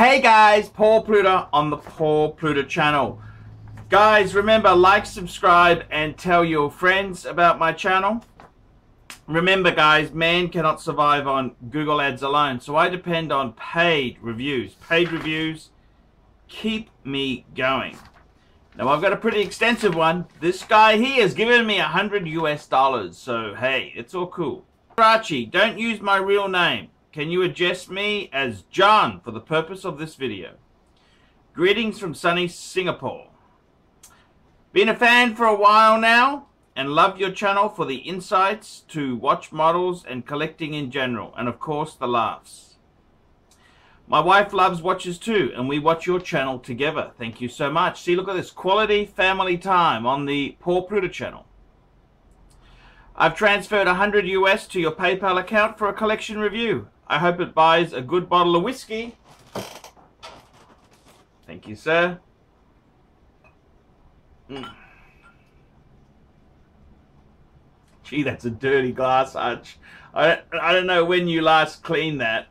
Hey guys, Paul Pluta on the Paul Pluta channel. Guys, remember, like, subscribe, and tell your friends about my channel. Remember guys, man cannot survive on Google ads alone, so I depend on paid reviews. Paid reviews keep me going. Now I've got a pretty extensive one. This guy here has given me $100 US, so hey, it's all cool. Archie, don't use my real name. Can you address me as John for the purpose of this video? Greetings from sunny Singapore. Been a fan for a while now and love your channel for the insights to watch models and collecting in general, and of course the laughs. My wife loves watches too, and we watch your channel together. Thank you so much. See, look at this quality family time on the Paul Pluta channel. I've transferred $100 US to your PayPal account for a collection review. I hope it buys a good bottle of whiskey. Thank you, sir. Gee, that's a dirty glass, Arch. I don't know when you last cleaned that.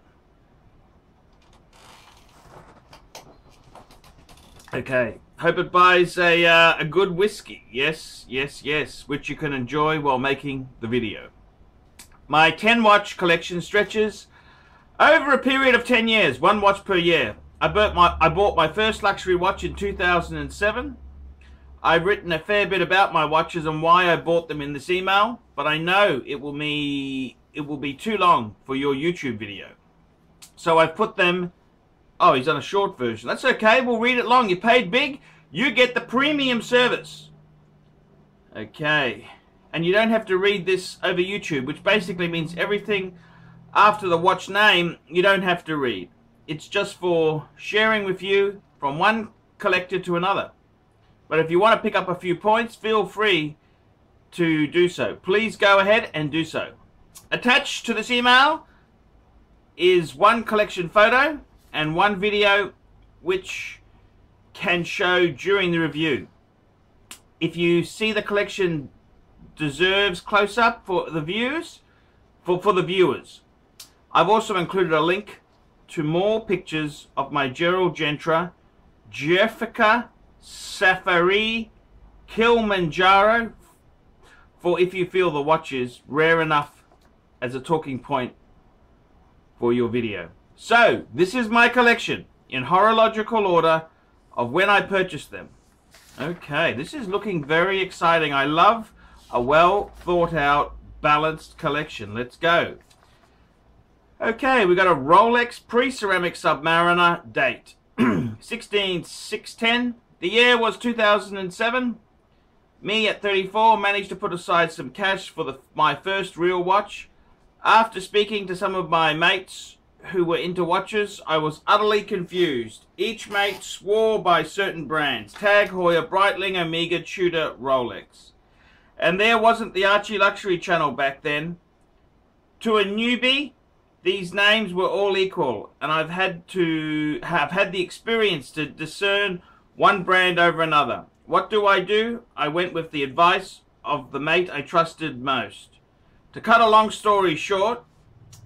Okay. Hope it buys a good whiskey. Yes, yes, yes. Which you can enjoy while making the video. My 10 watch collection stretches over a period of 10 years, one watch per year. I bought my first luxury watch in 2007. I've written a fair bit about my watches and why I bought them in this email, but I know it will be too long for your YouTube video. So I've put them... Oh, he's on a short version. That's okay, we'll read it long. You paid big, you get the premium service. Okay. And you don't have to read this over YouTube, which basically means everything after the watch name, you don't have to read. It's just for sharing with you from one collector to another. But if you want to pick up a few points, feel free to do so. Please go ahead and do so. Attached to this email is one collection photo and one video which can show during the review. If you see the collection deserves close-up for the viewers, for the viewers. I've also included a link to more pictures of my Gerald Gentra, Jessica Safari Kilimanjaro, for if you feel the watch is rare enough as a talking point for your video. So, this is my collection in horological order of when I purchased them. Okay, this is looking very exciting. I love a well thought out, balanced collection. Let's go. Okay, we got a Rolex pre-ceramic Submariner, date 16/6/10. The year was 2007. Me at 34 managed to put aside some cash for my first real watch. After speaking to some of my mates who were into watches, I was utterly confused. Each mate swore by certain brands: Tag Heuer, Breitling, Omega, Tudor, Rolex. And there wasn't the Archie Luxury channel back then. To a newbie, these names were all equal, and I've had the experience to discern one brand over another. What do? I went with the advice of the mate I trusted most. To cut a long story short,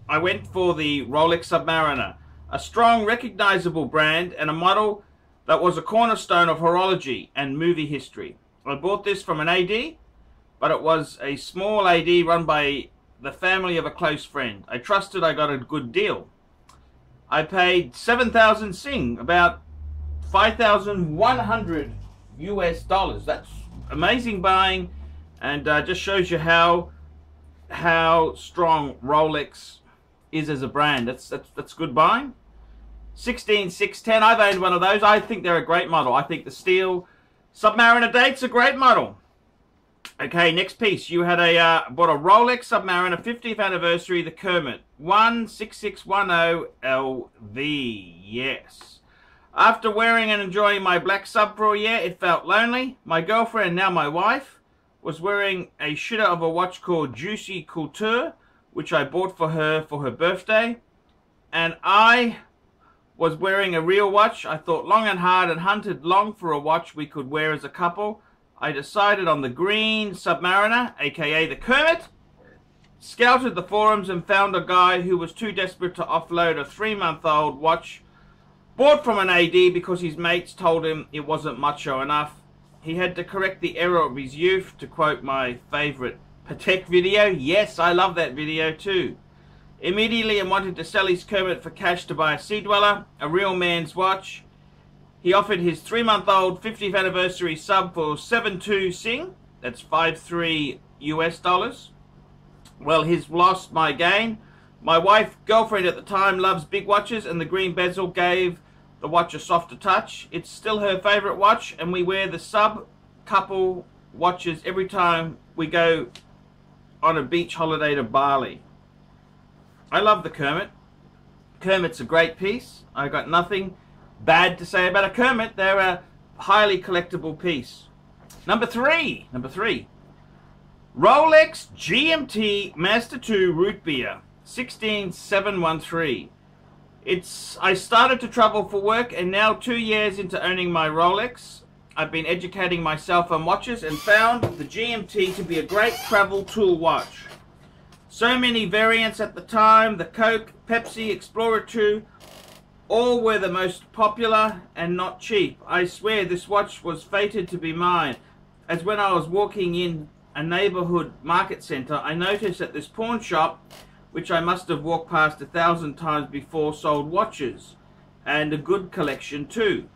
I went for the Rolex Submariner, a strong, recognizable brand and a model that was a cornerstone of horology and movie history. I bought this from an AD, but it was a small AD run by the family of a close friend. I trusted I got a good deal. I paid 7,000 Sing, about 5,100 US dollars. That's amazing buying, and just shows you how strong Rolex is as a brand. That's good buying. 16/6/10. I've owned one of those. I think they're a great model. I think the steel Submariner date's a great model. Okay, next piece. You had bought a Rolex Submariner 50th anniversary, the Kermit 16610 LV. Yes. After wearing and enjoying my black sub for a year, it felt lonely. My girlfriend, now my wife, was wearing a shitter of a watch called Juicy Couture, which I bought for her birthday. And I was wearing a real watch. I thought long and hard and hunted long for a watch we could wear as a couple. I decided on the green Submariner, aka the Kermit, scouted the forums and found a guy who was too desperate to offload a 3-month-old watch Bought from an AD because his mates told him it wasn't macho enough. He had to correct the error of his youth, to quote my favourite Patek video. Yes, I love that video too. Immediately wanted to sell his Kermit for cash to buy a Sea Dweller, a real man's watch. He offered his 3-month-old 50th anniversary sub for 7.2 Sing. That's $53 US. Well, he's lost my gain. My wife, girlfriend at the time, loves big watches, and the green bezel gave the watch a softer touch. It's still her favourite watch, and we wear the sub couple watches every time we go on a beach holiday to Bali. I love the Kermit. Kermit's a great piece. I got nothing bad to say about a Kermit. They're a highly collectible piece. Number three. Rolex GMT Master 2 Root Beer 16713. I started to travel for work, and now 2 years into owning my Rolex, I've been educating myself on watches and found the GMT to be a great travel tool watch. So many variants at the time, the Coke, Pepsi, Explorer 2, all were the most popular and not cheap. I swear this watch was fated to be mine, as when I was walking in a neighborhood market center, I noticed that this pawn shop, which I must have walked past 1,000 times before, sold watches, and a good collection too.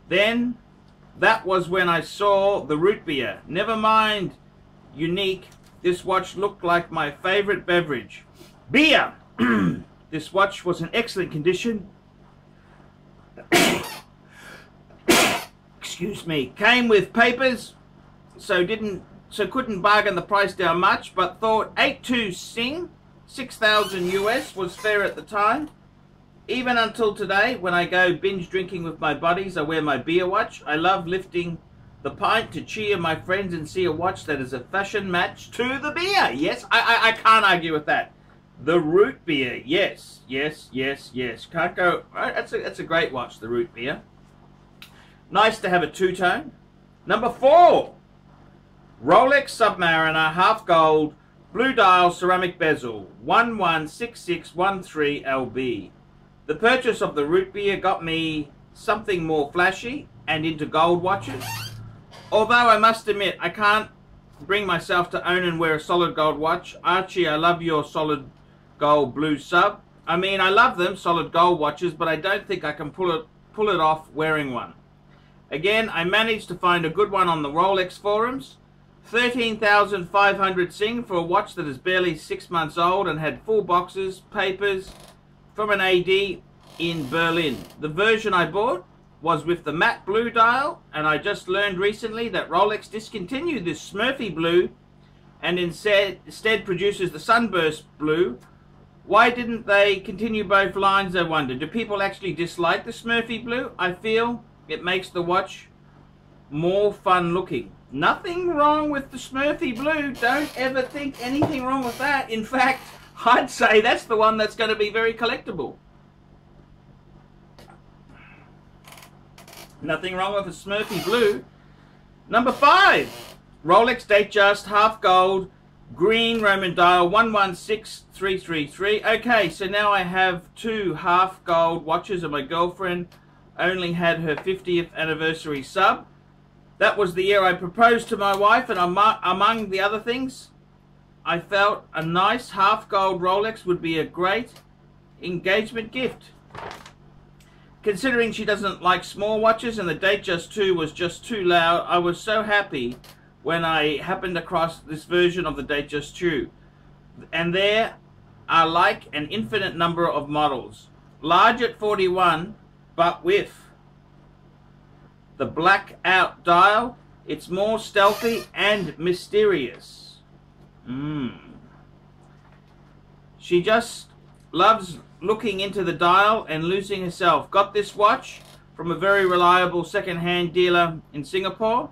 Then, that was when I saw the root beer. Never mind unique, this watch looked like my favorite beverage. Beer! This watch was in excellent condition. Excuse me. Came with papers, so couldn't bargain the price down much, but thought 8.2 Sing, 6,000 US was fair at the time. Even until today, when I go binge drinking with my buddies, I wear my beer watch. I love lifting the pint to cheer my friends and see a watch that is a fashion match to the beer. Yes, I can't argue with that. The root beer, yes. Can't go. That's a great watch, the root beer. Nice to have a two-tone. Number 4. Rolex Submariner half gold, blue dial, ceramic bezel, 116613 LB. The purchase of the root beer got me something more flashy and into gold watches. Although I must admit, I can't bring myself to own and wear a solid gold watch. Archie, I love your solid gold blue sub. I mean, I love them, solid gold watches, but I don't think I can pull it off wearing one. Again, I managed to find a good one on the Rolex forums. 13,500 Sing for a watch that is barely 6 months old and had full boxes, papers, from an AD in Berlin. The version I bought was with the matte blue dial, and I just learned recently that Rolex discontinued this Smurfy blue and instead produces the sunburst blue. Why didn't they continue both lines, I wonder? Do people actually dislike the Smurfy blue? I feel it makes the watch more fun looking. Nothing wrong with the Smurfy blue. Don't ever think anything wrong with that. In fact, I'd say that's the one that's going to be very collectible. Nothing wrong with a Smurfy blue. Number 5. Rolex Datejust half gold, green Roman dial, 116333. Okay, so now I have 2 half gold watches, and my girlfriend only had her 50th anniversary sub. That was the year I proposed to my wife, and among the other things, I felt a nice half gold Rolex would be a great engagement gift. Considering she doesn't like small watches and the Datejust 2 was just too loud, I was so happy when I happened across this version of the Datejust 2. And there are like an infinite number of models. Large at 41, but with the black out dial, it's more stealthy and mysterious. She just loves looking into the dial and losing herself. Got this watch from a very reliable second-hand dealer in Singapore.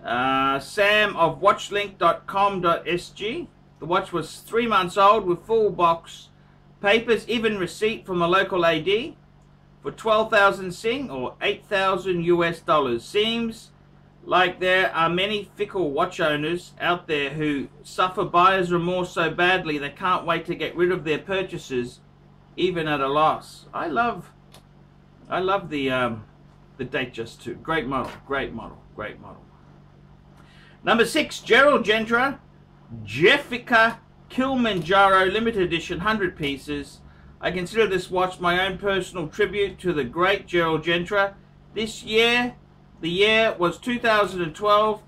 Sam of watchlink.com.sg. The watch was 3 months old with full box papers, even receipt from a local AD for 12,000 Sing or 8,000 US dollars. Seems like there are many fickle watch owners out there who suffer buyer's remorse so badly they can't wait to get rid of their purchases even at a loss. I love I love the Datejust 2. Great model, great model, great model. Number 6, Gerald Genta, Jeffica Kilimanjaro limited edition, 100 pieces. I consider this watch my own personal tribute to the great Gerald Genta. This year, the year was 2012,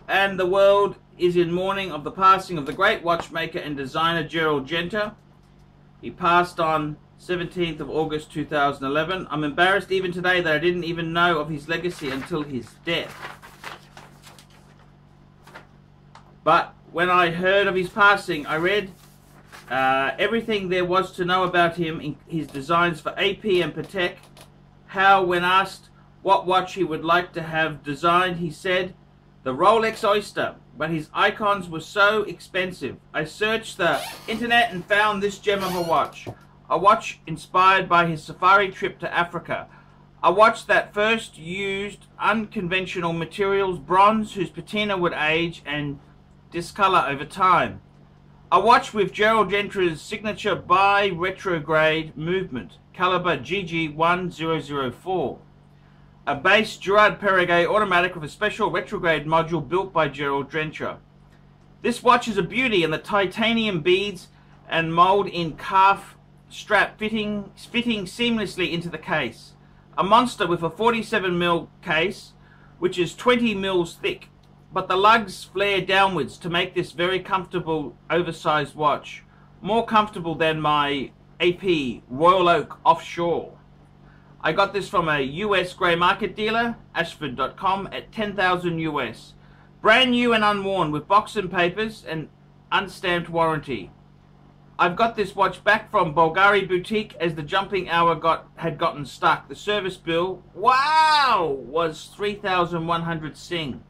and the world is in mourning of the passing of the great watchmaker and designer Gerald Genta. He passed on 17th of August 2011. I'm embarrassed even today that I didn't even know of his legacy until his death. But when I heard of his passing, I read everything there was to know about him, in his designs for AP and Patek. How, when asked what watch he would like to have designed, he said, the Rolex Oyster, but his icons were so expensive. I searched the internet and found this gem of a watch inspired by his safari trip to Africa. A watch that first used unconventional materials, bronze whose patina would age and discolor over time. A watch with Gerald Genta's signature bi-retrograde movement, caliber GG1004. A base Gerard Perregaux automatic with a special retrograde module built by Gerald Genta. This watch is a beauty, and the titanium beads and mold in calf strap fitting seamlessly into the case. A monster with a 47mm case, which is 20 mils thick, but the lugs flare downwards to make this very comfortable oversized watch. More comfortable than my AP Royal Oak Offshore. I got this from a US grey market dealer, Ashford.com, at $10,000 US. Brand new and unworn with box and papers and unstamped warranty. I've got this watch back from Bulgari Boutique as the jumping hour had gotten stuck. The service bill, wow, was 3,100 Sing.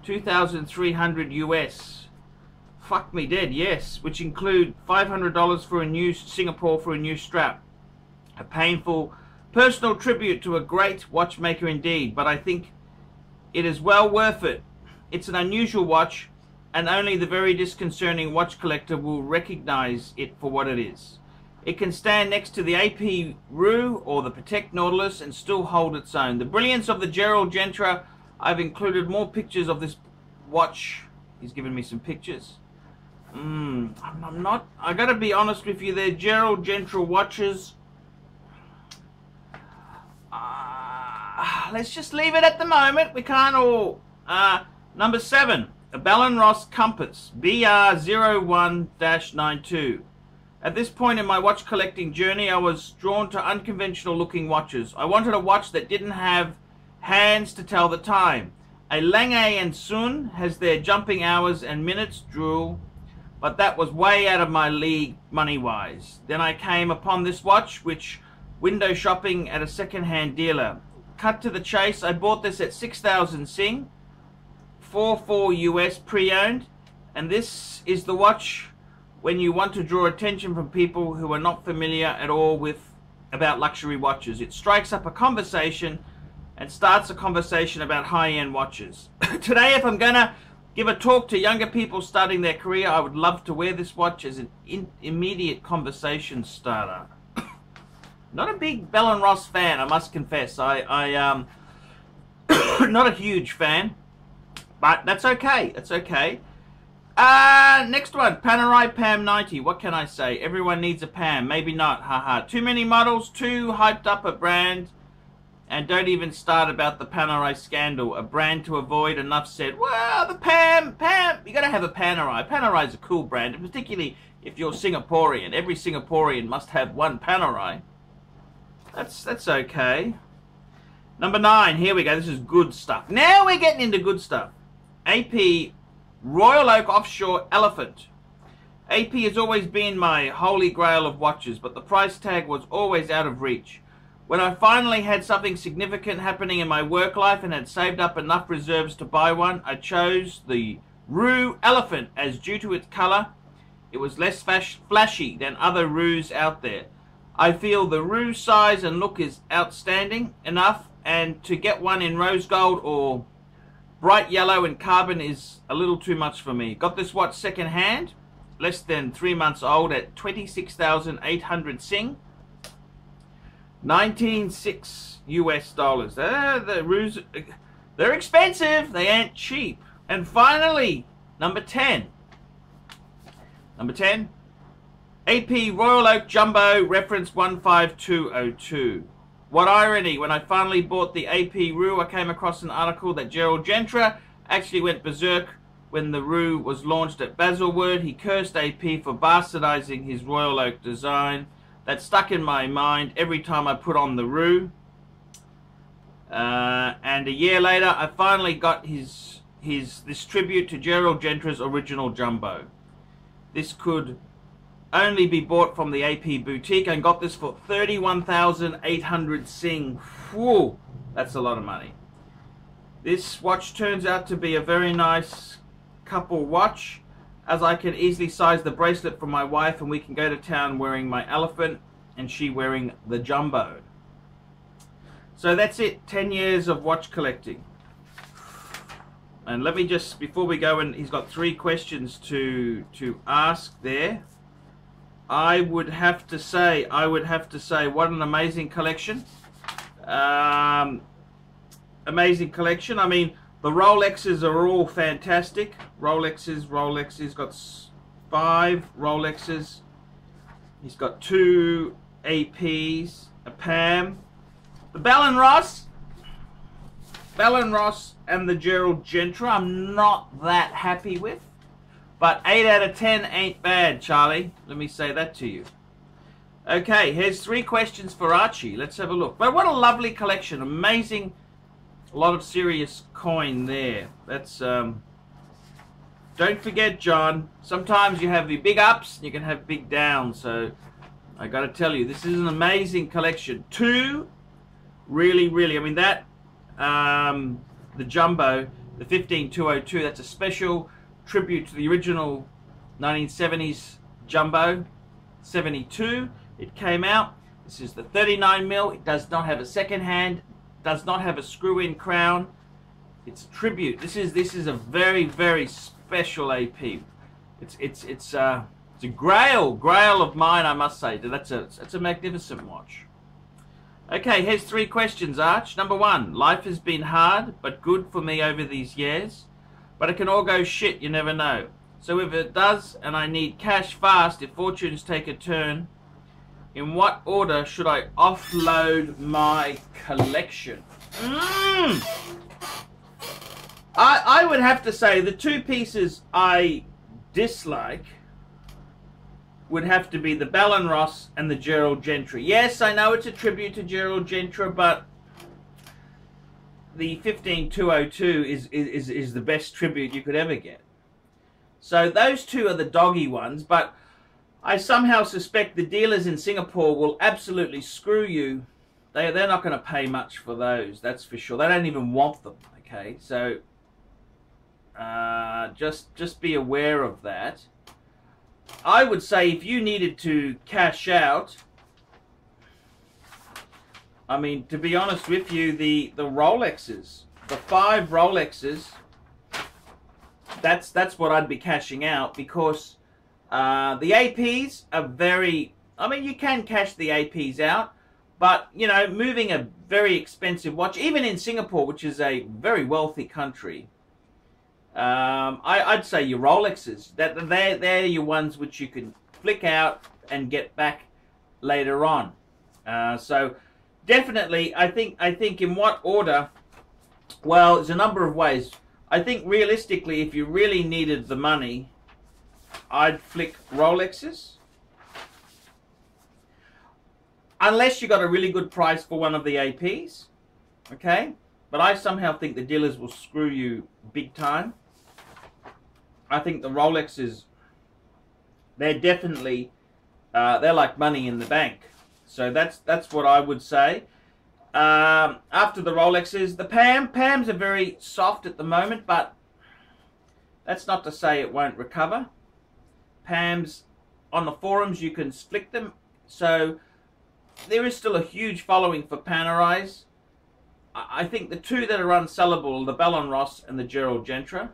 2,300 US. Fuck me dead, yes. Which include $500 for a new Singapore for a new strap. A painful personal tribute to a great watchmaker indeed, but I think it is well worth it. It's an unusual watch, and only the very disconcerting watch collector will recognize it for what it is. It can stand next to the AP Rue or the Patek Nautilus and still hold its own. The brilliance of the Gerald Genta. I've included more pictures of this watch. He's given me some pictures. I gotta be honest with you, they're Gerald Genta watches. Let's just leave it at the moment. We can't all. Number 7, a Bell & Ross Compass BR01-92. At this point in my watch collecting journey, I was drawn to unconventional looking watches. I wanted a watch that didn't have hands to tell the time. A Lange & Sun has their jumping hours and minutes drool, but that was way out of my league money-wise. Then I came upon this watch, which window shopping at a second-hand dealer. Cut to the chase, I bought this at 6,000 Sing, 44 US pre-owned, and this is the watch when you want to draw attention from people who are not familiar at all about luxury watches. It strikes up a conversation and starts a conversation about high-end watches. Today, if I'm gonna give a talk to younger people starting their career, I would love to wear this watch as an immediate conversation starter. Not a big Bell & Ross fan, I must confess. I not a huge fan, but that's okay. That's okay. Next one, Panerai Pam 90. What can I say? Everyone needs a Pam. Maybe not. Haha. Too many models, too hyped up a brand, and don't even start about the Panerai scandal. A brand to avoid. Enough said. Well, the Pam. You got to have a Panerai. Panerai is a cool brand, and particularly if you're Singaporean. Every Singaporean must have one Panerai. That's okay. Number 9, here we go. This is good stuff. Now we're getting into good stuff. AP Royal Oak Offshore Elephant. AP has always been my holy grail of watches, but the price tag was always out of reach. When I finally had something significant happening in my work life and had saved up enough reserves to buy one, I chose the Rue Elephant as due to its color, it was less flashy than other Rues out there. I feel the Rue size and look is outstanding enough, and to get one in rose gold or bright yellow and carbon is a little too much for me. Got this watch second hand, less than 3 months old, at 26,800 Sing. 19.6 US dollars. They're expensive. They ain't cheap. And finally, number 10. Number 10. AP Royal Oak Jumbo, reference 15202. What irony, when I finally bought the AP Rue, I came across an article that Gerald Gentry actually went berserk when the Rue was launched at Baselworld. He cursed AP for bastardizing his Royal Oak design. That stuck in my mind every time I put on the Rue. And a year later, I finally got this tribute to Gerald Gentry's original Jumbo. This could only be bought from the AP boutique, and got this for 31,800 Sing. Whew, that's a lot of money. This watch turns out to be a very nice couple watch, as I can easily size the bracelet for my wife and we can go to town wearing my elephant and she wearing the Jumbo. So that's it, 10 years of watch collecting. And let me just, before we go, and he's got 3 questions to ask there. I would have to say, what an amazing collection. Amazing collection. I mean, the Rolexes are all fantastic. Rolexes, got 5 Rolexes. He's got 2 APs, a PAM. The Bell & Ross and the Gerald Gentry, I'm not that happy with. But 8 out of 10 ain't bad, Charlie. Let me say that to you. Okay, here's 3 questions for Archie. Let's have a look. But what a lovely collection. Amazing. A lot of serious coin there. That's, don't forget, John, sometimes you have the big ups and you can have big downs. So, I got to tell you, this is an amazing collection. 2, really, I mean, that, the Jumbo, the 15202, that's a special tribute to the original 1970s Jumbo, 72. It came out. This is the 39mm. It does not have a second hand, does not have a screw-in crown. It's a tribute. This is a very special AP. It's a grail of mine, I must say. That's a magnificent watch. Okay, here's 3 questions, Arch. Number 1, life has been hard but good for me over these years. But it can all go shit, you never know. So if it does, and I need cash fast, if fortunes take a turn, in what order should I offload my collection? I would have to say the 2 pieces I dislike would have to be the Bell & Ross and the Gerald Gentry. Yes, I know it's a tribute to Gerald Gentry, but the 15202 is the best tribute you could ever get. So those 2 are the doggy ones, but I somehow suspect the dealers in Singapore will absolutely screw you. They're not going to pay much for those, that's for sure. They don't even want them, okay? So just be aware of that. I would say if you needed to cash out, I mean, to be honest with you, the Rolexes, the 5 Rolexes, that's what I'd be cashing out, because the APs are very, I mean, you can cash the APs out, but, you know, moving a very expensive watch, even in Singapore, which is a very wealthy country, I'd say your Rolexes, they're your ones which you can flick out and get back later on. So definitely, I think in what order? Well, there's a number of ways. I think realistically, if you really needed the money, I'd flick Rolexes. Unless you got a really good price for one of the APs, okay? But I somehow think the dealers will screw you big time. I think the Rolexes, they're definitely, they're like money in the bank. So that's what I would say. After the Rolexes, the PAMs are very soft at the moment, but that's not to say it won't recover. PAMs, on the forums, you can split them. So there is still a huge following for Panerais. I think the 2 that are unsellable are the Bell & Ross and the Gerald Gentry.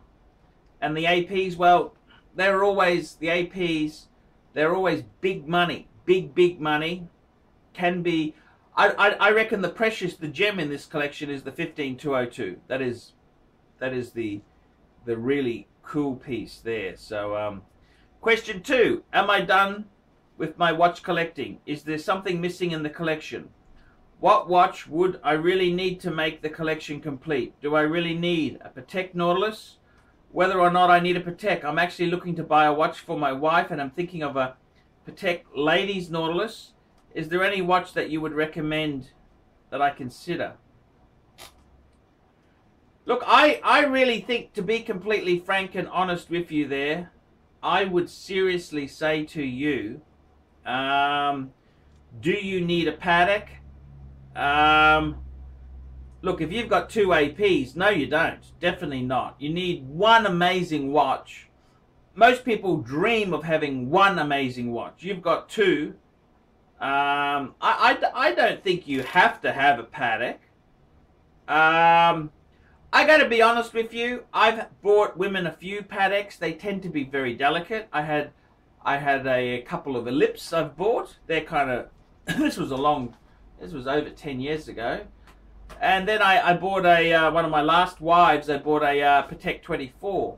And the APs, well, they're always, the APs, they're always big money. Big money. Can be, I reckon the gem in this collection is the 15202. That is the really cool piece there. So question 2, am I done with my watch collecting? Is there something missing in the collection? What watch would I really need to make the collection complete? Do I really need a Patek Nautilus? Whether or not I need a Patek, I'm actually looking to buy a watch for my wife, and I'm thinking of a Patek Ladies Nautilus. Is there any watch that you would recommend that I consider? Look, I really think, to be completely frank and honest with you there, I would seriously say to you, do you need a Patek? Look, if you've got 2 APs, no you don't. Definitely not. You need one amazing watch. Most people dream of having one amazing watch. You've got 2. I don't think you have to have a Patek. I got to be honest with you. I've bought women a few Pateks. They tend to be very delicate. I had a couple of Ellipse I've bought. They're kind of this was over 10 years ago. And then I bought one of my last wives. I bought a Patek 24.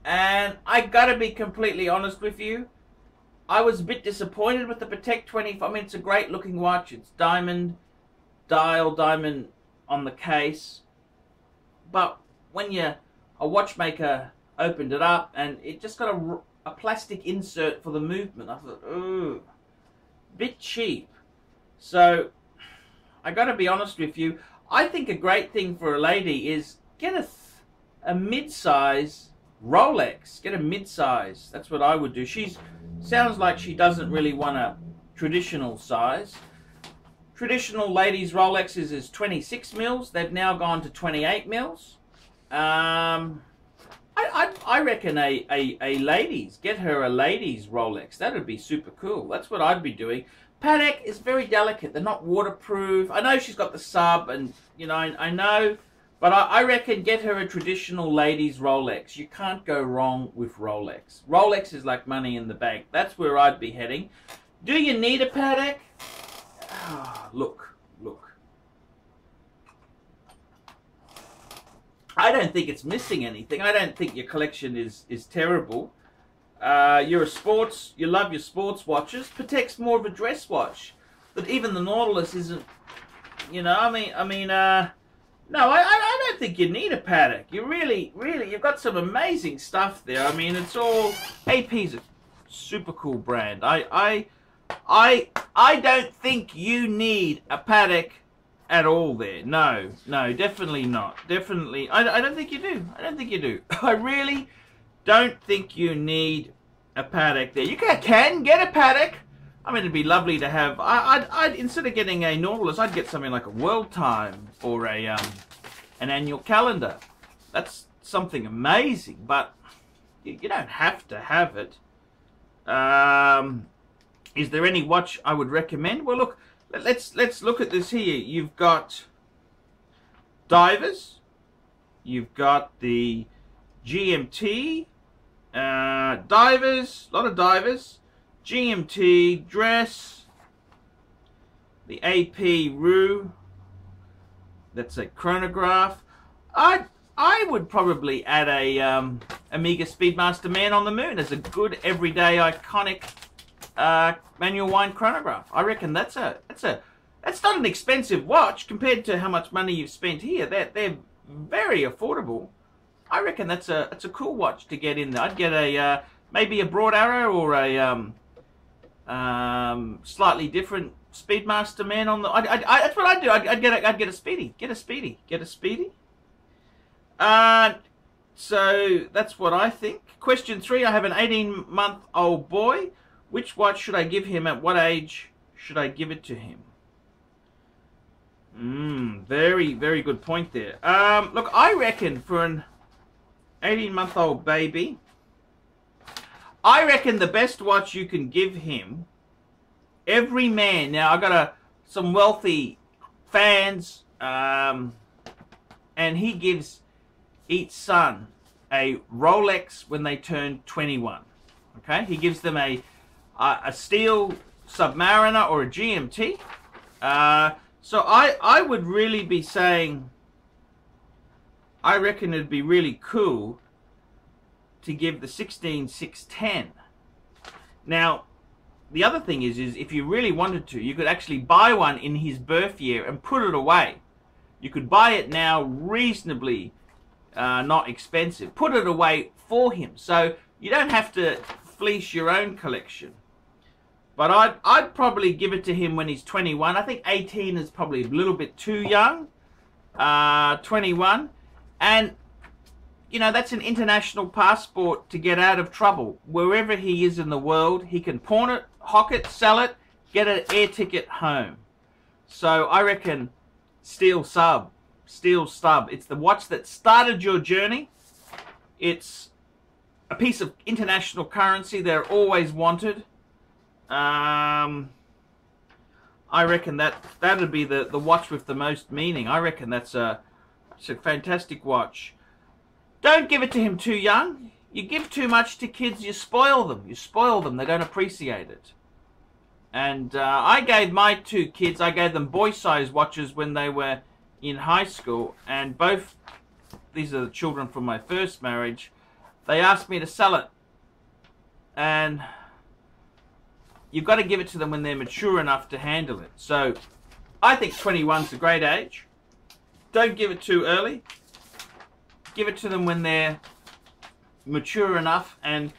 And I got to be completely honest with you. I was a bit disappointed with the Patek 24. I mean, it's a great looking watch. It's diamond dial, diamond on the case. But when a watchmaker opened it up and it just got a plastic insert for the movement, I thought, ooh, bit cheap. So I got to be honest with you. I think a great thing for a lady is get a mid-size Rolex. Get a mid-size. That's what I would do. Sounds like she doesn't really want a traditional size. Traditional ladies' Rolexes is 26 mils. They've now gone to 28 mils. I reckon a ladies, get her a ladies' Rolex. That would be super cool. That's what I'd be doing. Patek is very delicate. They're not waterproof. I know she's got the sub, and you know, I know, but I reckon get her a traditional ladies' Rolex. You can't go wrong with Rolex. Rolex is like money in the bank. That's where I'd be heading. Do you need a Patek? Look. I don't think it's missing anything. I don't think your collection is terrible. You love your sports watches. Patek's more of a dress watch. But even the Nautilus isn't, you know, no, I don't think you need a Patek. You really, you've got some amazing stuff there. I mean, it's all, AP's a super cool brand. I don't think you need a Patek at all there. No, definitely not. Definitely, I don't think you do. I don't think you do. I really don't think you need a Patek there. You can get a Patek. I mean, it'd be lovely to have. I'd instead of getting a Nautilus, I'd get something like a World Time or an annual calendar. That's something amazing, but you don't have to have it. Is there any watch I would recommend? Well, look, let's look at this here. You've got divers. You've got the GMT divers, a lot of divers. GMT dress, the AP Rue. That's a chronograph. I would probably add a Omega Speedmaster Man on the Moon as a good everyday iconic manual wind chronograph. I reckon that's not an expensive watch compared to how much money you've spent here. They're very affordable. I reckon that's a cool watch to get in there. I'd get a maybe a Broad Arrow or a slightly different Speedmaster Man on the. That's what I'd do. I'd get a Speedy. Get a Speedy. So that's what I think. Question 3. I have an 18-month-old boy. Which watch should I give him? At what age should I give it to him? Very, very good point there. Look, I reckon for an 18-month-old baby, I reckon the best watch you can give him, every man, now I got some wealthy fans, and he gives each son a Rolex when they turn 21. Okay, he gives them a Steel Submariner or a GMT, So I would really be saying, I reckon it'd be really cool to give the 16610. Now, the other thing is if you really wanted to, you could actually buy one in his birth year and put it away. You could buy it now reasonably not expensive. Put it away for him, so you don't have to fleece your own collection. But I'd probably give it to him when he's 21. I think 18 is probably a little bit too young. 21. And, you know, that's an international passport to get out of trouble. Wherever he is in the world, he can pawn it, hock it, sell it, get an air ticket home. So I reckon steel stub. It's the watch that started your journey. It's a piece of international currency. They're always wanted. I reckon that'd be the watch with the most meaning. I reckon it's a fantastic watch. Don't give it to him too young. You give too much to kids, you spoil them. They don't appreciate it. And I gave my 2 kids, I gave them boy-size watches when they were in high school, and both, these are the children from my first marriage, they asked me to sell it. And you've got to give it to them when they're mature enough to handle it. So I think 21's a great age. Don't give it too early. Give it to them when they're mature enough and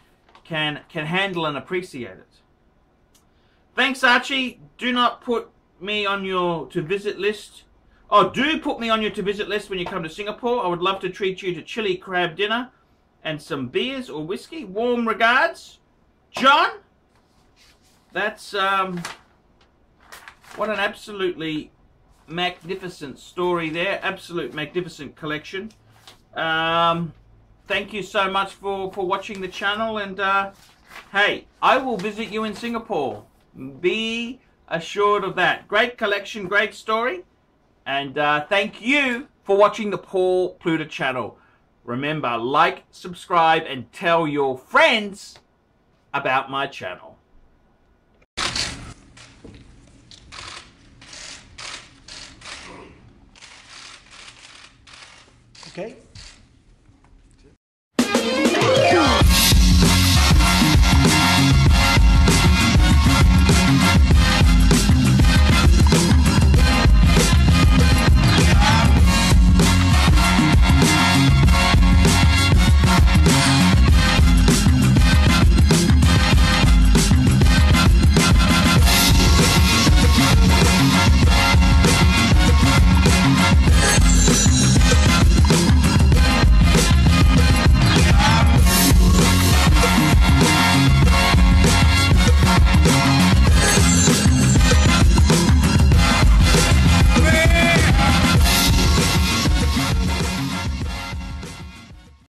can handle and appreciate it. Thanks, Archie. Do not put me on your to visit list. Oh, do put me on your to visit list when you come to Singapore. I would love to treat you to chili crab dinner and some beers or whiskey. Warm regards, John. That's what an absolutely magnificent story there. Absolute magnificent collection. Thank you so much for watching the channel, and hey, I will visit you in Singapore. Be assured of that. Great collection, great story, and thank you for watching the Paul Pluta channel. Remember, like, subscribe, and tell your friends about my channel. Okay.